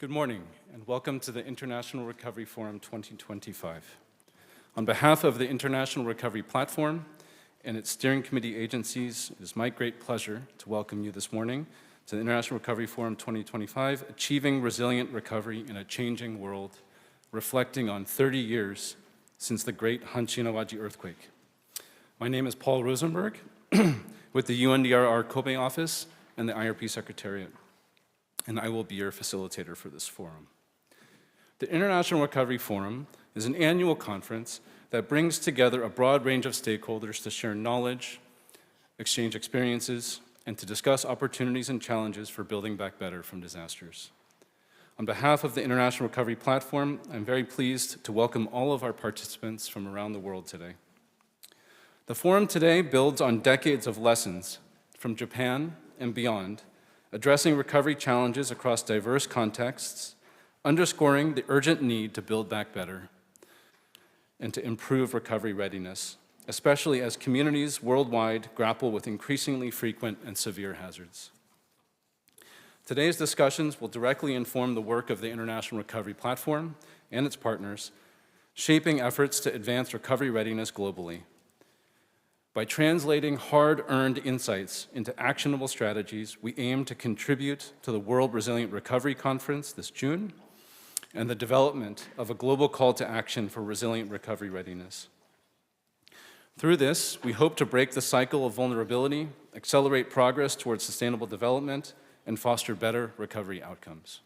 Good morning, and welcome to the International Recovery Forum 2025. On behalf of the International Recovery Platform and its steering committee agencies, it is my great pleasure to welcome you this morning to the International Recovery Forum 2025, Achieving Resilient Recovery in a Changing World, reflecting on 30 years since the great Hanshin-Awaji earthquake. My name is Paul Rosenberg with the UNDRR Kobe office and the IRP Secretariat, and I will be your facilitator for this forum. The International Recovery Forum is an annual conference that brings together a broad range of stakeholders to share knowledge, exchange experiences, and to discuss opportunities and challenges for building back better from disasters. On behalf of the International Recovery Platform, I'm very pleased to welcome all of our participants from around the world today. The forum today builds on decades of lessons from Japan and beyond, addressing recovery challenges across diverse contexts, underscoring the urgent need to build back better and to improve recovery readiness, especially as communities worldwide grapple with increasingly frequent and severe hazards. Today's discussions will directly inform the work of the International Recovery Platform and its partners, shaping efforts to advance recovery readiness globally. By translating hard-earned insights into actionable strategies, we aim to contribute to the World Resilient Recovery Conference this June and the development of a global call to action for resilient recovery readiness. Through this, we hope to break the cycle of vulnerability, accelerate progress towards sustainable development, and foster better recovery outcomes.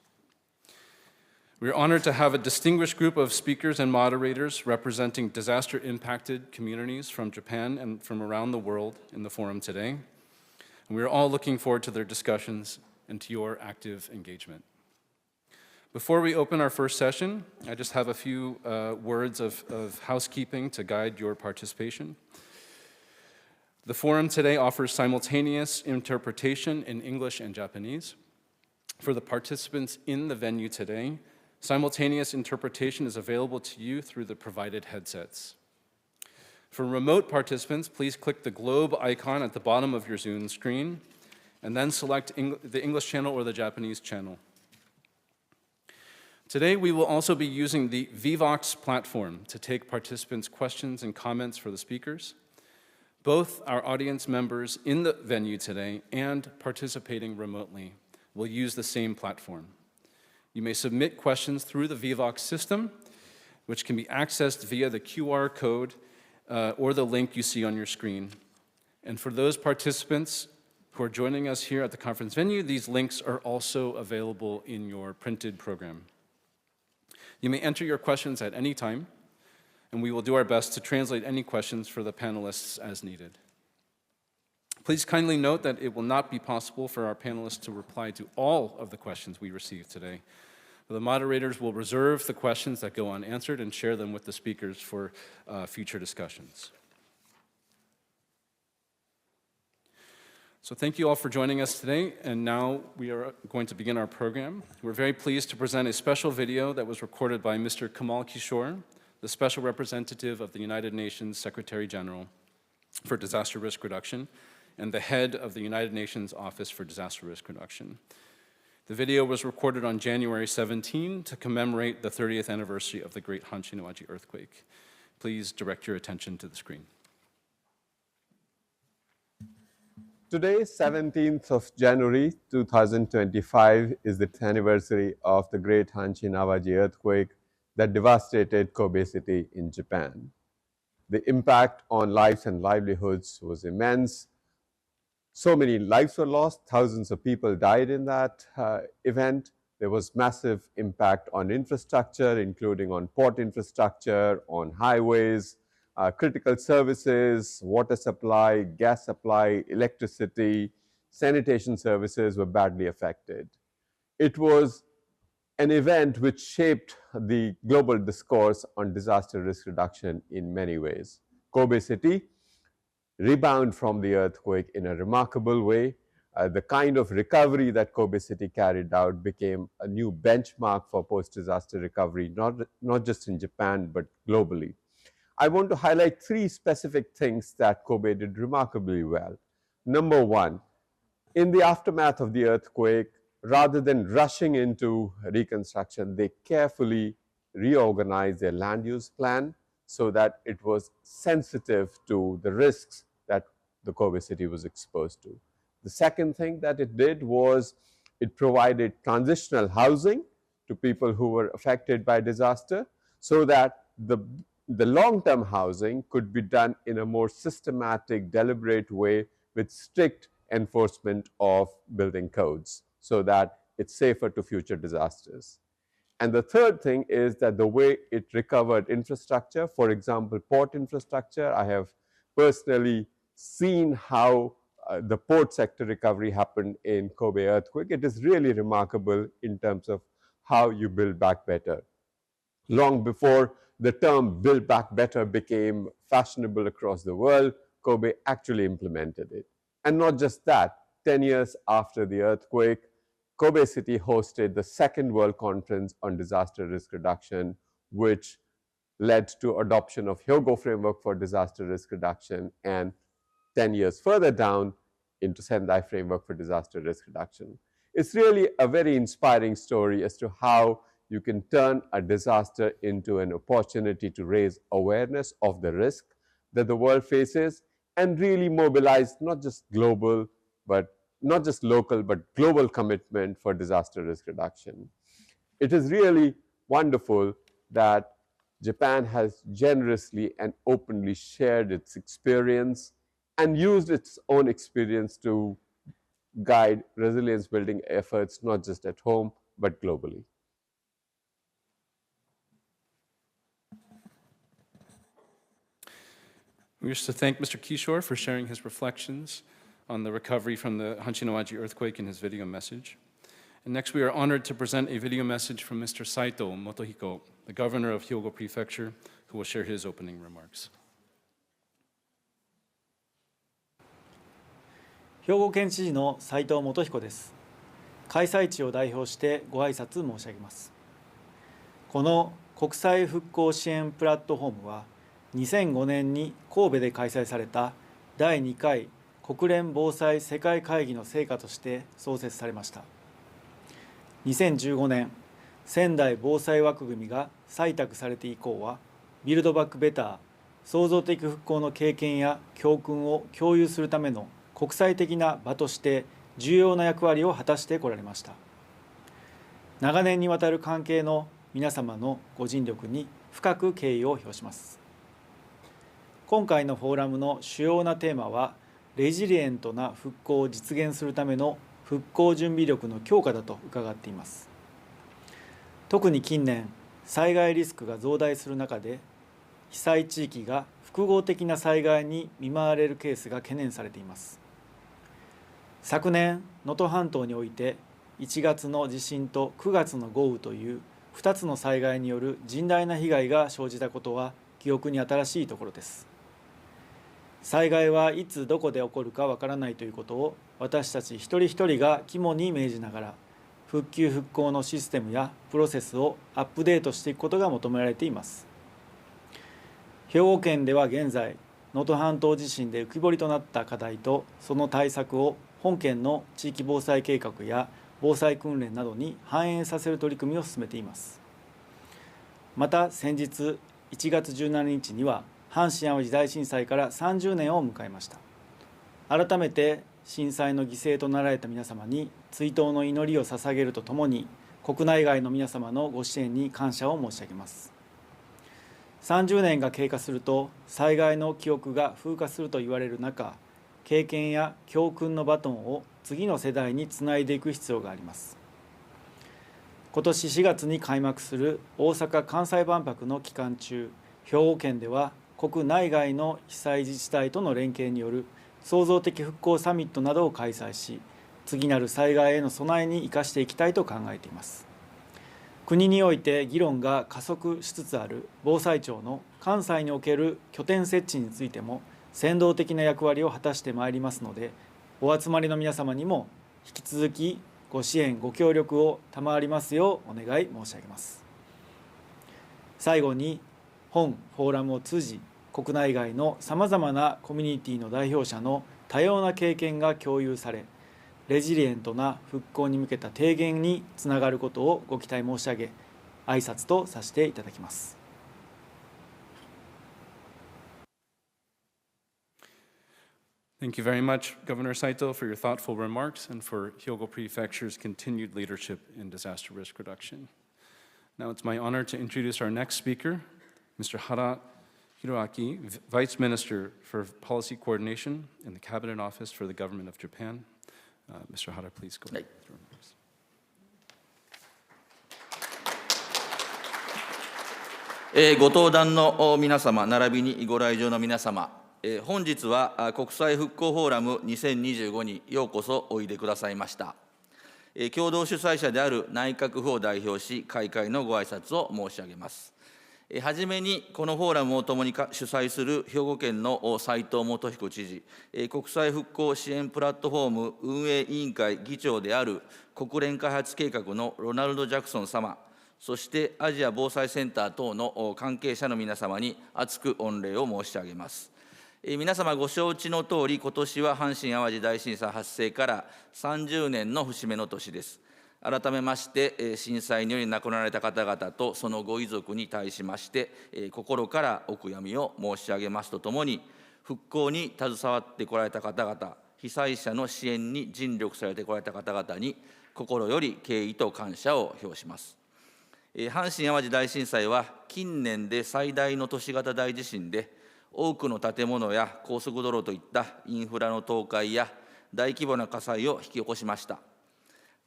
We are honored to have a distinguished group of speakers and moderators representing disaster-impacted communities from Japan and from around the world in the forum today. And we are all looking forward to their discussions and to your active engagement. Before we open our first session, I just have a few words of housekeeping to guide your participation. The forum today offers simultaneous interpretation in English and Japanese. For the participants in the venue today, simultaneous interpretation is available to you through the provided headsets. For remote participants, please click the globe icon at the bottom of your Zoom screen and then select the English channel or the Japanese channel. Today, we will also be using the Vivox platform to take participants' questions and comments for the speakers. Both our audience members in the venue today and participating remotely will use the same platform. You may submit questions through the Vivox system, which can be accessed via the QR code or the link you see on your screen. And for those participants who are joining us here at the conference venue, these links are also available in your printed program. You may enter your questions at any time, and we will do our best to translate any questions for the panelists as needed. Please kindly note that it will not be possible for our panelists to reply to all of the questions we received today. The moderators will reserve the questions that go unanswered and share them with the speakers for future discussions. So thank you all for joining us today, and now we are going to begin our program. We're very pleased to present a special video that was recorded by Mr. Kamal KISHORE, the Special Representative of the United Nations Secretary General for Disaster Risk Reduction and the head of the United Nations Office for Disaster Risk Reduction. The video was recorded on January 17 to commemorate the 30th anniversary of the great Hanshin-Awaji earthquake. Please direct your attention to the screen. Today, 17th of January 2025, is the 10th anniversary of the great Hanshin-Awaji earthquake that devastated Kobe City in Japan. The impact on lives and livelihoods was immense. So many lives were lost, thousands of people died in that event. There was massive impact on infrastructure, including on port infrastructure, on highways, critical services, water supply, gas supply, electricity, sanitation services were badly affected. It was an event which shaped the global discourse on disaster risk reduction in many ways. Kobe City rebound from the earthquake in a remarkable way. The kind of recovery that Kobe City carried out became a new benchmark for post-disaster recovery, not just in Japan, but globally. I want to highlight three specific things that Kobe did remarkably well. Number one, in the aftermath of the earthquake, rather than rushing into reconstruction, they carefully reorganized their land use plan so that it was sensitive to the risks that the Kobe city was exposed to. The second thing that it did was it provided transitional housing to people who were affected by disaster so that the long-term housing could be done in a more systematic, deliberate way with strict enforcement of building codes so that it's safer to future disasters. And the third thing is that the way it recovered infrastructure, for example, port infrastructure, I have personally seen how the port sector recovery happened in Kobe earthquake. It is really remarkable in terms of how you build back better. Long before the term build back better became fashionable across the world, Kobe actually implemented it. And not just that, 10 years after the earthquake, Kobe City hosted the second World Conference on Disaster Risk Reduction, which led to adoption of Hyogo framework for disaster risk reduction, and 10 years further down into Sendai framework for disaster risk reduction. It's really a very inspiring story as to how you can turn a disaster into an opportunity to raise awareness of the risk that the world faces and really mobilize not just local, but global commitment for disaster risk reduction. It is really wonderful that Japan has generously and openly shared its experience and used its own experience to guide resilience building efforts, not just at home, but globally. We wish to thank Mr. Kishore for sharing his reflections on the recovery from the Hanshin-Awaji earthquake in his video message. And next, we are honored to present a video message from Mr. SAITO Motohiko, the governor of Hyogo Prefecture, who will share his opening remarks. 兵庫県知事の斉藤元彦です。開催地を代表してご挨拶申し上げます。この国際復興支援プラットフォームは、2005年に神戸で開催された第2回国連防災世界会議の成果として創設されました。2015年、仙台防災枠組みが採択されて以降は、ビルドバックベター、創造的復興の経験や教訓を共有するための国際的な場として重要な役割を果たしてこられました。長年にわたる関係の皆様のご尽力に深く敬意を表します。今回のフォーラムの主要なテーマは、レジリエントな復興を実現するための復興準備力の強化だと伺っています。特に近年、災害リスクが増大する中で、被災地域が複合的な災害に見舞われるケースが懸念されています。昨年、能登半島において1月の地震と9月の豪雨という2つの災害による甚大な被害が生じたことは記憶に新しいところです。災害はいつどこで起こるかわからないということを私たち一人一人が肝に銘じながら、復旧復興のシステムやプロセスをアップデートしていくことが求められています。兵庫県では現在、能登半島地震で浮き彫りとなった課題とその対策を本県の地域防災計画や防災訓練などに反映させる取り組みを進めています。また先日1月17日には阪神・淡路大震災から30年を迎えました。改めて震災の犠牲となられた皆様に追悼の祈りを捧げるとともに、国内外の皆様のご支援に感謝を申し上げます。30年が経過すると災害の記憶が風化すると言われる中、経験や教訓のバトンを次の世代につないでいく必要があります。今年4月に開幕する大阪・関西万博の期間中、兵庫県では国内外の被災自治体との連携による創造的復興サミットなどを開催し、次なる災害への備えに生かしていきたいと考えています。国において議論が加速しつつある防災庁の関西における拠点設置についても先導的な役割を果たしてまいりますので、お集まりの皆様にも引き続きご支援ご協力を賜りますようお願い申し上げます。最後に本フォーラムを通じ、国内外のさまざまなコミュニティの代表者の多様な経験が共有され、レジリエントな復興に向けた提言につながることをご期待申し上げ、挨拶とさせていただきます。Thank you very much, Governor Saito, for your thoughtful remarks and for Hyogo Prefecture's continued leadership in disaster risk reduction. Now it's my honor to introduce our next speaker, Mr. HARA Hiroaki, Vice Minister for Policy Coordination in the Cabinet Office for the Government of Japan. Mr. HARA, please go ahead. Right. ご登壇の皆様、並びにご来場の皆様、本日は国際復興フォーラム2025にようこそおいでくださいました。共同主催者である内閣府を代表し、開会のご挨拶を申し上げます。はじめに、このフォーラムを共に主催する兵庫県の斉藤元彦知事、国際復興支援プラットフォーム運営委員会議長である国連開発計画のロナルド・ジャクソン様、そしてアジア防災センター等の関係者の皆様に厚く御礼を申し上げます。皆様ご承知のとおり、今年は阪神・淡路大震災発生から30年の節目の年です。改めまして、震災により亡くなられた方々とそのご遺族に対しまして、心からお悔やみを申し上げますとともに、復興に携わってこられた方々、被災者の支援に尽力されてこられた方々に、心より敬意と感謝を表します。阪神・淡路大震災は、近年で最大の都市型大地震で、多くの建物や高速道路といったインフラの倒壊や大規模な火災を引き起こしました。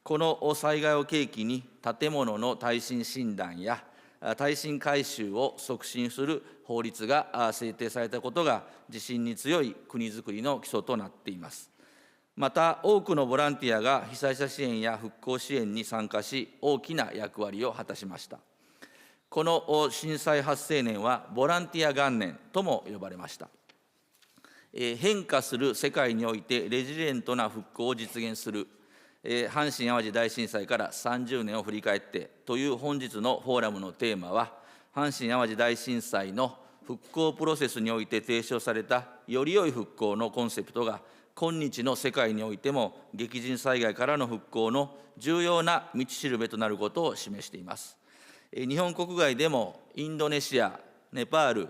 この災害を契機に、建物の耐震診断や耐震改修を促進する法律が制定されたことが、地震に強い国づくりの基礎となっています。また、多くのボランティアが被災者支援や復興支援に参加し、大きな役割を果たしました。この震災発生年は、ボランティア元年とも呼ばれました。変化する世界においてレジリエントな復興を実現する、阪神・淡路大震災から30年を振り返ってという本日のフォーラムのテーマは、阪神・淡路大震災の復興プロセスにおいて提唱されたより良い復興のコンセプトが、今日の世界においても激甚災害からの復興の重要な道しるべとなることを示しています。日本国外でもインドネシア、ネパール、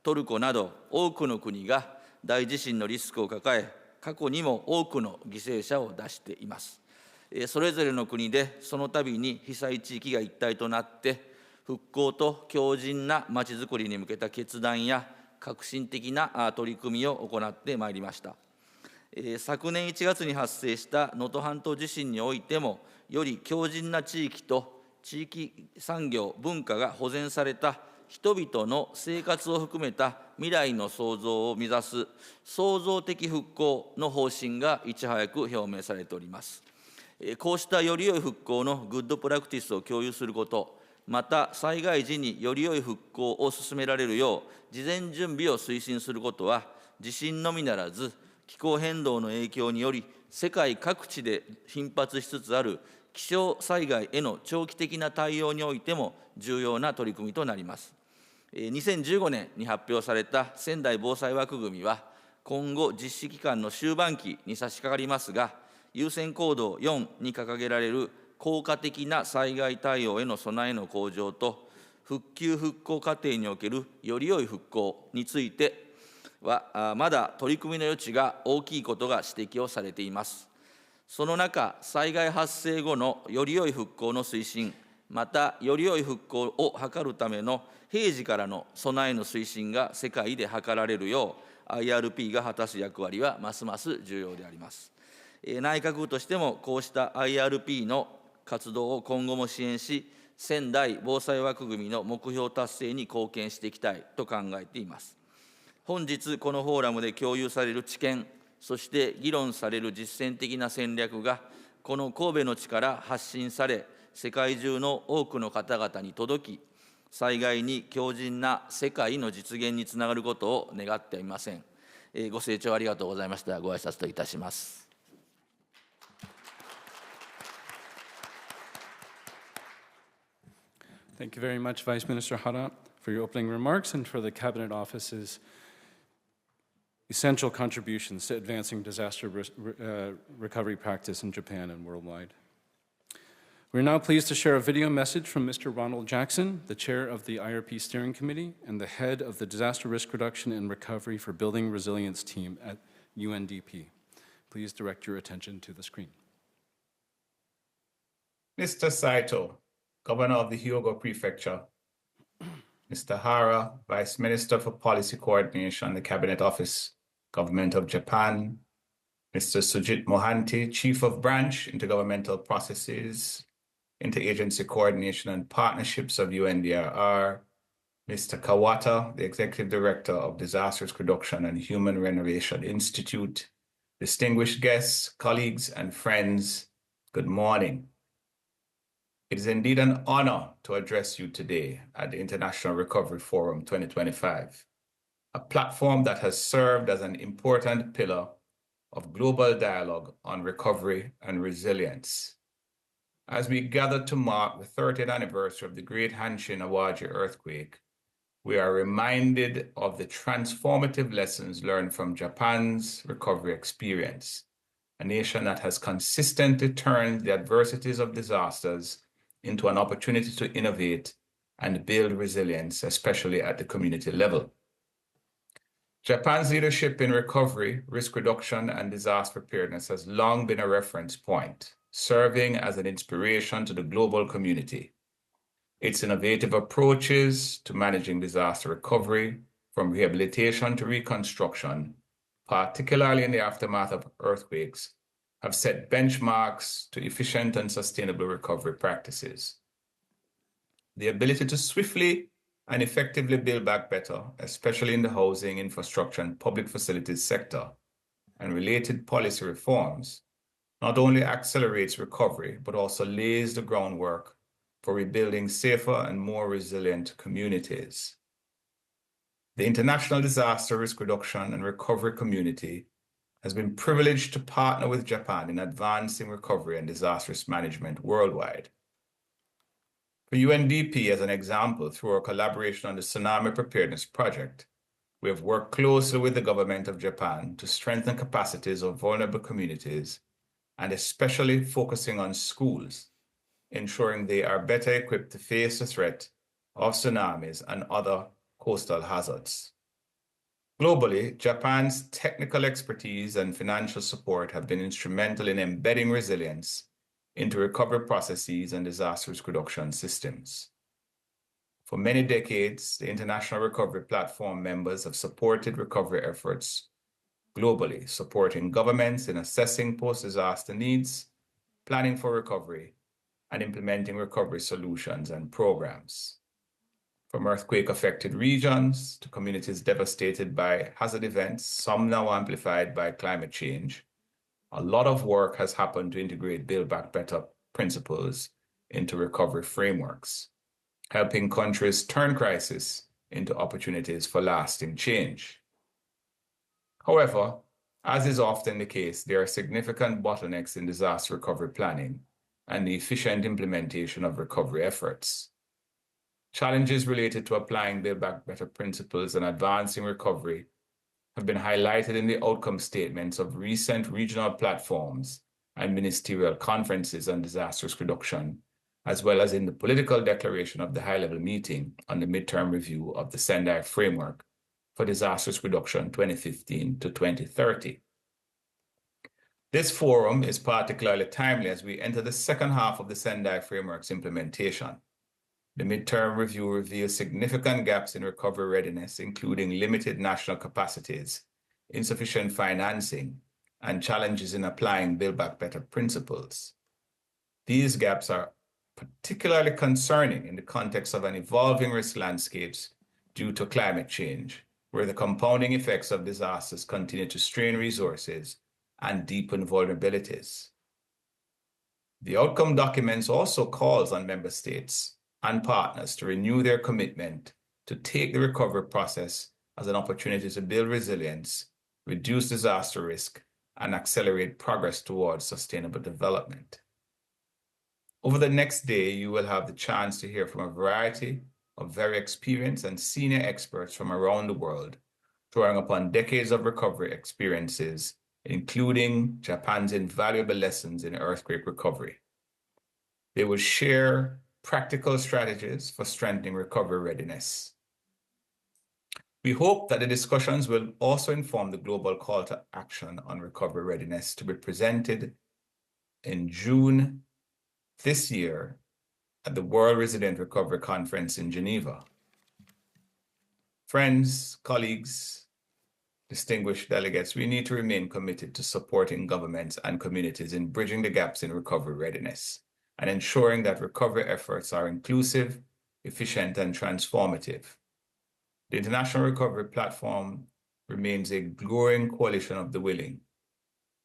トルコなど多くの国が大地震のリスクを抱え、過去にも多くの犠牲者を出しています。それぞれの国でその度に被災地域が一体となって、復興と強靭なまちづくりに向けた決断や革新的な取り組みを行ってまいりました。昨年1月に発生した能登半島地震においても、より強靭な地域と地域産業、文化が保全された人々の生活を含めた未来の創造を目指す創造的復興の方針がいち早く表明されております。こうしたより良い復興のグッドプラクティスを共有すること、また災害時により良い復興を進められるよう事前準備を推進することは、地震のみならず気候変動の影響により世界各地で頻発しつつある気象災害への長期的な対応においても重要な取り組みとなります。2015年に発表された仙台防災枠組みは、今後実施期間の終盤期に差し掛かりますが、優先行動4に掲げられる効果的な災害対応への備えの向上と、復旧・復興過程におけるより良い復興については、まだ取り組みの余地が大きいことが指摘をされています。その中、災害発生後のより良い復興の推進、またより良い復興を図るための平時からの備えの推進が世界で図られるよう、IRP が果たす役割はますます重要であります。内閣府としても、こうした IRP の活動を今後も支援し、仙台防災枠組みの目標達成に貢献していきたいと考えています。本日、このフォーラムで共有される知見、そして議論される実践的な戦略が、この神戸の地から発信され、世界中の多くの方々に届き、災害に強靭な世界の実現につながることを願っていません。ご清聴ありがとうございました。ご挨拶といたします。Thank you very much, Vice Minister Hara, for your opening remarks and for the Cabinet Office's essential contributions to advancing disaster recovery practice in Japan and worldwide. We're now pleased to share a video message from Mr. Ronald Jackson, the chair of the IRP Steering Committee and the head of the Disaster Risk Reduction and Recovery for Building Resilience team at UNDP. Please direct your attention to the screen. Mr. SAITO, Governor of the Hyogo Prefecture, Mr. HARA, Vice Minister for Policy Coordination, the Cabinet Office, Government of Japan, Mr. Sujit MOHANTY, Chief of Branch, Intergovernmental Processes, Interagency Coordination and Partnerships of UNDRR, Mr. Kawata, the Executive Director of Disaster Risk Reduction and Human Renovation Institute, distinguished guests, colleagues, and friends, good morning. It is indeed an honor to address you today at the International Recovery Forum 2025, a platform that has served as an important pillar of global dialogue on recovery and resilience. As we gather to mark the 30th anniversary of the Great Hanshin Awaji earthquake, we are reminded of the transformative lessons learned from Japan's recovery experience, a nation that has consistently turned the adversities of disasters into an opportunity to innovate and build resilience, especially at the community level. Japan's leadership in recovery, risk reduction, and disaster preparedness has long been a reference point, serving as an inspiration to the global community. Its innovative approaches to managing disaster recovery, from rehabilitation to reconstruction, particularly in the aftermath of earthquakes, have set benchmarks to efficient and sustainable recovery practices. The ability to swiftly and effectively build back better, especially in the housing, infrastructure, and public facilities sector, and related policy reforms, not only accelerates recovery, but also lays the groundwork for rebuilding safer and more resilient communities. The international disaster risk reduction and recovery community has been privileged to partner with Japan in advancing recovery and disaster risk management worldwide. For UNDP, as an example, through our collaboration on the Tsunami Preparedness Project, we have worked closely with the government of Japan to strengthen capacities of vulnerable communities, and especially focusing on schools, ensuring they are better equipped to face the threat of tsunamis and other coastal hazards. Globally, Japan's technical expertise and financial support have been instrumental in embedding resilience into recovery processes and disaster risk reduction systems. For many decades, the International Recovery Platform members have supported recovery efforts globally, supporting governments in assessing post-disaster needs, planning for recovery, and implementing recovery solutions and programs. From earthquake-affected regions to communities devastated by hazard events, some now amplified by climate change, a lot of work has happened to integrate Build Back Better principles into recovery frameworks, helping countries turn crisis into opportunities for lasting change. However, as is often the case, there are significant bottlenecks in disaster recovery planning and the efficient implementation of recovery efforts. Challenges related to applying Build Back Better principles and advancing recovery have been highlighted in the outcome statements of recent regional platforms and ministerial conferences on disaster risk reduction, as well as in the political declaration of the high-level meeting on the midterm review of the Sendai Framework for Disaster Risk Reduction 2015 to 2030. This forum is particularly timely as we enter the second half of the Sendai Framework's implementation. The midterm review reveals significant gaps in recovery readiness, including limited national capacities, insufficient financing, and challenges in applying Build Back Better principles. These gaps are particularly concerning in the context of an evolving risk landscapes due to climate change, where the compounding effects of disasters continue to strain resources and deepen vulnerabilities. The outcome documents also calls on member states and partners to renew their commitment to take the recovery process as an opportunity to build resilience, reduce disaster risk, and accelerate progress towards sustainable development. Over the next day, you will have the chance to hear from a variety of very experienced and senior experts from around the world drawing upon decades of recovery experiences, including Japan's invaluable lessons in earthquake recovery. They will share practical strategies for strengthening recovery readiness. We hope that the discussions will also inform the global call to action on recovery readiness to be presented in June this year at the World Resilient Recovery Conference in Geneva. Friends, colleagues, distinguished delegates, we need to remain committed to supporting governments and communities in bridging the gaps in recovery readiness and ensuring that recovery efforts are inclusive, efficient, and transformative. The International Recovery Platform remains a growing coalition of the willing.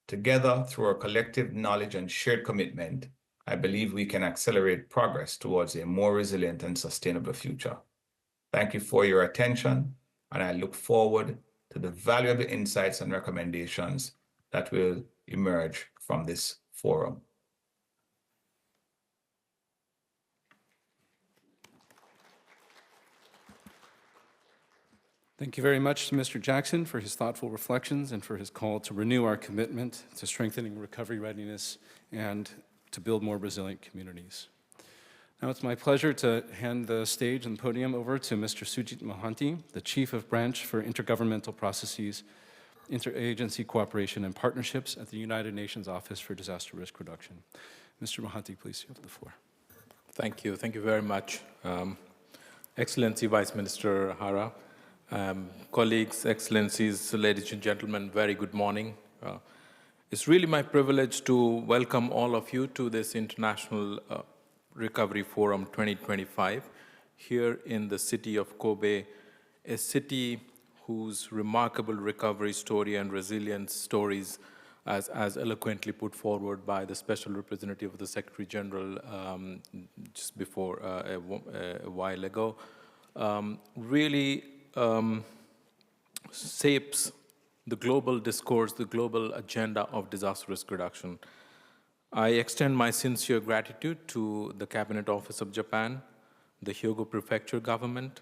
Together, through our collective knowledge and shared commitment, I believe we can accelerate progress towards a more resilient and sustainable future. Thank you for your attention, and I look forward to the valuable insights and recommendations that will emerge from this forum. Thank you very much to Mr. Jackson for his thoughtful reflections and for his call to renew our commitment to strengthening recovery readiness and to build more resilient communities. Now it's my pleasure to hand the stage and podium over to Mr. Sujit MOHANTY, the Chief of Branch for Intergovernmental Processes, Interagency Cooperation and Partnerships at the United Nations Office for Disaster Risk Reduction. Mr. MOHANTY, please, you have the floor. Thank you very much. Excellency Vice Minister HARA, colleagues, excellencies, ladies and gentlemen, very good morning. It's really my privilege to welcome all of you to this International Recovery Forum 2025 here in the city of Kobe, a city whose remarkable recovery story and resilience stories, as eloquently put forward by the Special Representative of the Secretary General just before a while ago, really shapes the global discourse, the global agenda of disaster risk reduction. I extend my sincere gratitude to the Cabinet Office of Japan, the Hyogo Prefecture government,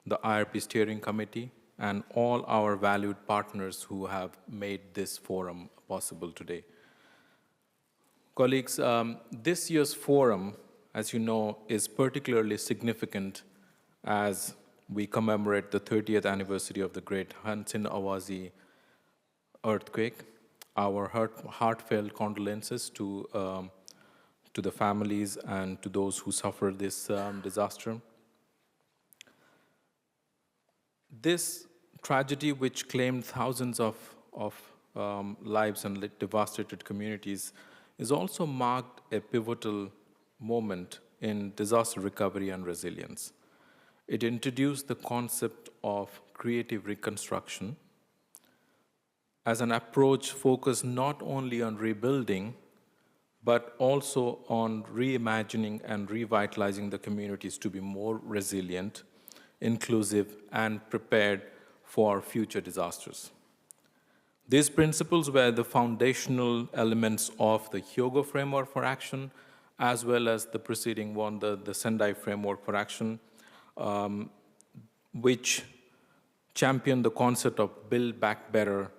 the IRP Steering Committee, and all our valued partners who have made this forum possible today. Colleagues, this year's forum, as you know, is particularly significant as we commemorate the 30th anniversary of the Great Hanshin-Awazi earthquake. Our heartfelt condolences to the families and to those who suffered this disaster. This tragedy, which claimed thousands of lives and devastated communities, is also marked a pivotal moment in disaster recovery and resilience. It introduced the concept of creative reconstruction as an approach focused not only on rebuilding, but also on reimagining and revitalizing the communities to be more resilient, inclusive, and prepared for future disasters. These principles were the foundational elements of the Hyogo Framework for Action, as well as the preceding one, the Sendai Framework for Action, which championed the concept of Build Back Better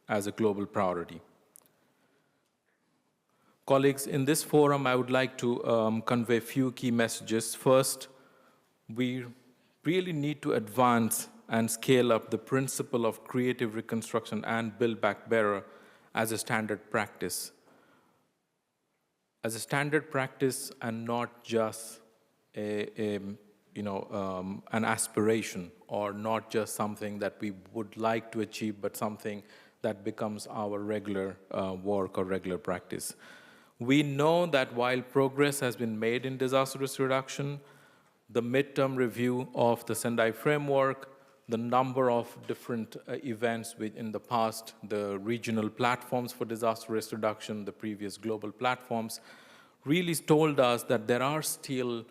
as a global priority. Colleagues, in this forum, I would like to convey a few key messages. First, we really need to advance and scale up the principle of creative reconstruction and Build Back Better as a standard practice. As a standard practice and not just an aspiration, or not just something that we would like to achieve, but something that becomes our regular work or regular practice. We know that while progress has been made in disaster risk reduction, the midterm review of the Sendai Framework, the number of different events in the past, the regional platforms for disaster risk reduction, the previous global platforms, really told us that there are still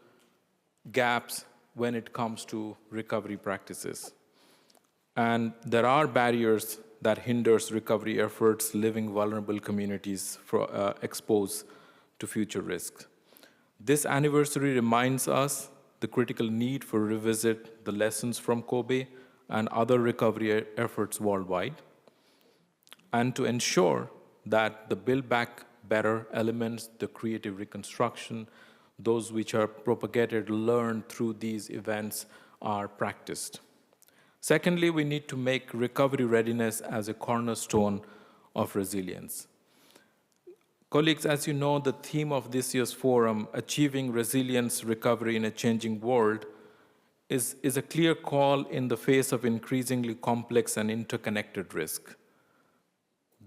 gaps when it comes to recovery practices. And there are barriers that hinders recovery efforts, leaving vulnerable communities exposed to future risks. This anniversary reminds us the critical need for revisit the lessons from Kobe and other recovery efforts worldwide, and to ensure that the Build Back Better elements, the creative reconstruction, those which are propagated, learned through these events, are practiced. Secondly, we need to make recovery readiness as a cornerstone of resilience. Colleagues, as you know, the theme of this year's forum, Achieving Resilience Recovery in a Changing World, is a clear call in the face of increasingly complex and interconnected risk.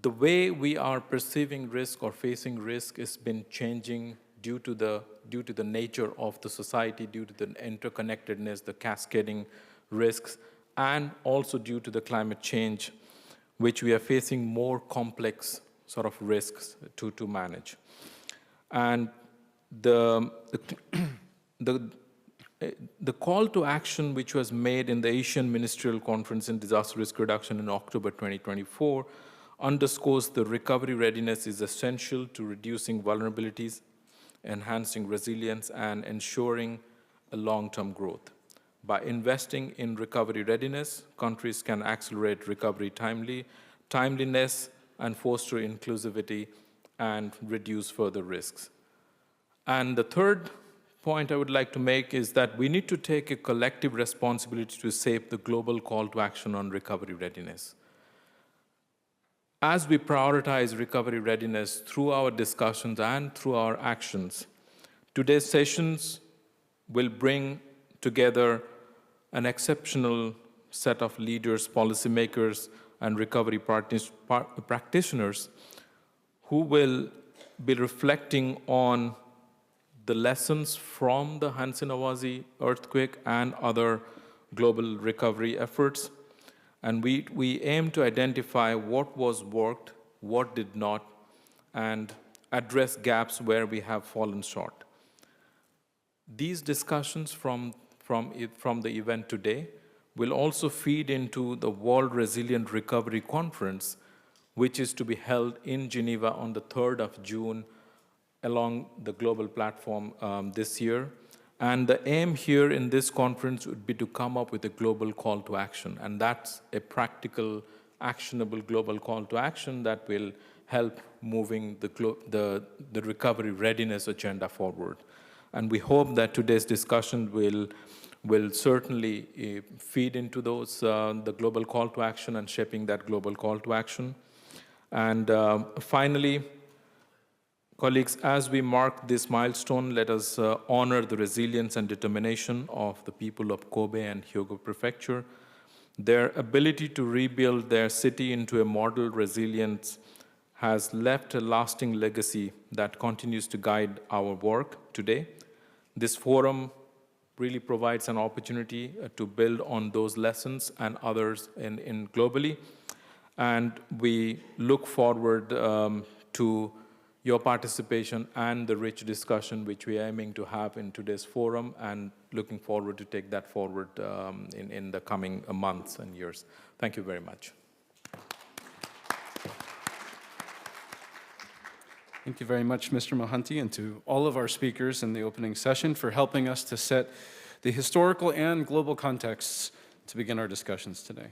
The way we are perceiving risk or facing risk has been changing due to the nature of the society, due to the interconnectedness, the cascading risks, and also due to the climate change, which we are facing more complex sort of risks to manage. And the call to action which was made in the Asian Ministerial Conference in Disaster Risk Reduction in October 2024 underscores the recovery readiness is essential to reducing vulnerabilities, enhancing resilience, and ensuring a long-term growth. By investing in recovery readiness, countries can accelerate recovery timeliness, and foster inclusivity and reduce further risks. And the third point I would like to make is that we need to take a collective responsibility to shape the global call to action on recovery readiness. As we prioritize recovery readiness through our discussions and through our actions, today's sessions will bring together an exceptional set of leaders, policymakers, and recovery practitioners who will be reflecting on the lessons from the Hansen-Awazi earthquake and other global recovery efforts. And we aim to identify what was worked, what did not, and address gaps where we have fallen short. These discussions from the event today will also feed into the World Resilient Recovery Conference, which is to be held in Geneva on the 3rd of June along the global platform this year. And the aim here in this conference would be to come up with a global call to action. And that's a practical, actionable global call to action that will help moving the recovery readiness agenda forward. And we hope that today's discussion will certainly feed into those, the global call to action and shaping that global call to action. And finally, colleagues, as we mark this milestone, let us honor the resilience and determination of the people of Kobe and Hyogo Prefecture. Their ability to rebuild their city into a model resilience has left a lasting legacy that continues to guide our work today. This forum really provides an opportunity to build on those lessons and others in globally. And we look forward to your participation and the rich discussion which we are aiming to have in today's forum, and looking forward to take that forward in the coming months and years. Thank you very much. Thank you very much, Mr. Mohanty, and to all of our speakers in the opening session for helping us to set the historical and global contexts to begin our discussions today.